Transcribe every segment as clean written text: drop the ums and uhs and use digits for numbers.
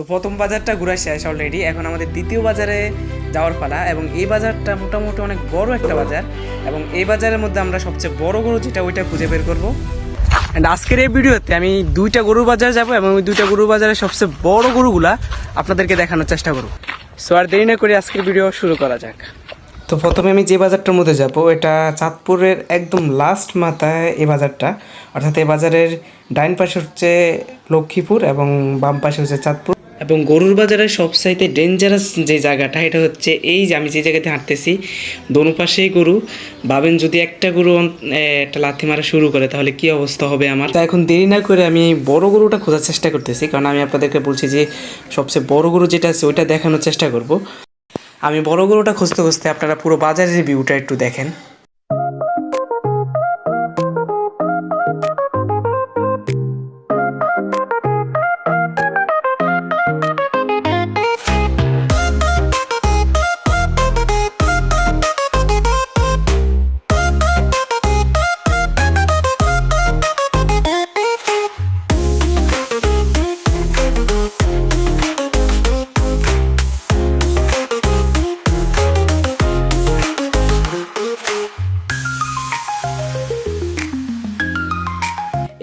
তো প্রথম বাজারটা ঘোরা শেষ অলরেডি, এখন আমাদের দ্বিতীয় বাজারে যাওয়ার পালা। এবং এই বাজারটা মোটামুটি অনেক বড় একটা বাজার, এবং এই বাজারের মধ্যে আমরা সবচেয়ে বড় গরু যেটা ওইটা খুঁজে বের করবো। অ্যান্ড আজকের এই ভিডিওতে আমি দুইটা গরুর বাজার যাব এবং ওই দুইটা গরুর বাজারের সবচেয়ে বড় গরুগুলা আপনাদেরকে দেখানোর চেষ্টা করব। সো আর দেরি না করে আজকের ভিডিও শুরু করা যাক। তো প্রথমে আমি যে বাজারটার মধ্যে যাব, এটা চাঁদপুরের একদম লাস্ট মাথায় এই বাজারটা, অর্থাৎ এই বাজারের ডাইন পাশে হচ্ছে লক্ষ্মীপুর এবং বাম পাশে হচ্ছে চাঁদপুর। এবং গরুর বাজারের সবচাইতে ডেঞ্জারাস যে জায়গাটা, এটা হচ্ছে এই যে আমি যে জায়গাতে হাঁটতেছি, দোনো পাশেই গরু। ভাবেন যদি একটা গরু একটা লাথি মারা শুরু করে তাহলে কি অবস্থা হবে আমার। তা এখন দেরি না করে আমি বড় গরুটা খোঁজার চেষ্টা করতেছি, কারণ আমি আপনাদেরকে বলছি যে সবচেয়ে বড় গরু যেটা আছে ওইটা দেখানোর চেষ্টা করব। আমি বড় গরুটা খুঁজতে খুঁজতে আপনারা পুরো বাজারের ভিউটা একটু দেখেন।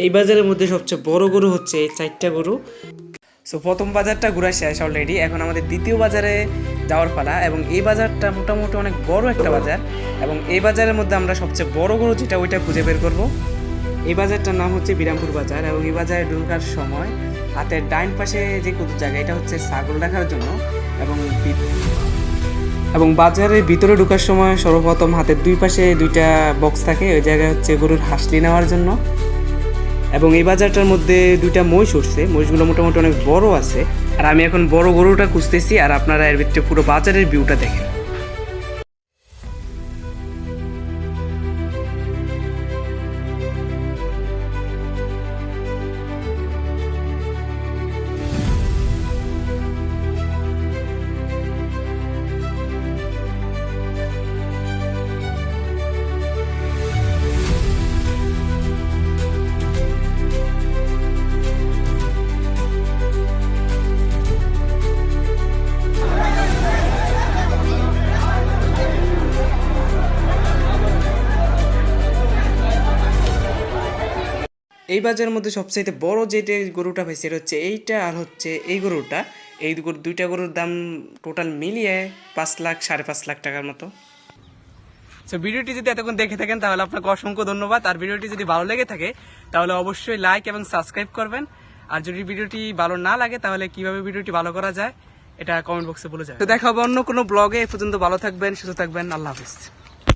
এই বাজারের মধ্যে সবচেয়ে বড় গরু হচ্ছে এই 4টা গরু। সো প্রথম বাজারটা ঘোরা শেষ অলরেডি, এখন আমাদের দ্বিতীয় বাজারে যাওয়ার পালা। এবং এই বাজারটা মোটামুটি অনেক বড় একটা বাজার, এবং এই বাজারের মধ্যে আমরা সবচেয়ে বড় গরু যেটা ওইটা খুঁজে বের করব। এই বাজারটার নাম হচ্ছে বিরামপুর বাজার, এবং এই বাজারে ঢোকার সময় হাতের ডাইন পাশে যে কত জায়গা, এটা হচ্ছে ছাগল রাখার জন্য। এবং বাজারের ভিতরে ঢোকার সময় সর্বপ্রথম হাতের দুই পাশে দুইটা বক্স থাকে, ওই জায়গায় হচ্ছে গরুর হাসলি নেওয়ার জন্য। এবং এই বাজারটার মধ্যে দুইটা মহিষ উঠছে, মহিষগুলো মোটামুটি অনেক বড় আছে। আর আমি এখন বড় গরুটা খুঁজতেছি, আর আপনারা এর ভিতরে পুরো বাজারের ভিউটা দেখেন। এই বাজারের মধ্যে সবচাইতে বড় যেটা গরুটা পাইছে এটা হচ্ছে এইটা, আর হচ্ছে এই গরুটা। এই দুইটা গরুর দাম টোটাল মিলিয়ে 5 লাখ 5.5 লাখ টাকার মতো। সো ভিডিওটি যদি এতক্ষণ দেখে থাকেন তাহলে আপনাকে অসংখ্য ধন্যবাদ। আর ভিডিওটি যদি ভালো লেগে থাকে তাহলে অবশ্যই লাইক এবং সাবস্ক্রাইব করবেন। আর যদি ভিডিওটি ভালো না লাগে তাহলে কিভাবে ভিডিওটি ভালো করা যায় এটা কমেন্ট বক্সে বলে যাবেন। তো দেখা হবে অন্য কোনো ব্লগে। এ পর্যন্ত ভালো থাকবেন, সুস্থ থাকবেন। আল্লাহ হাফিজ।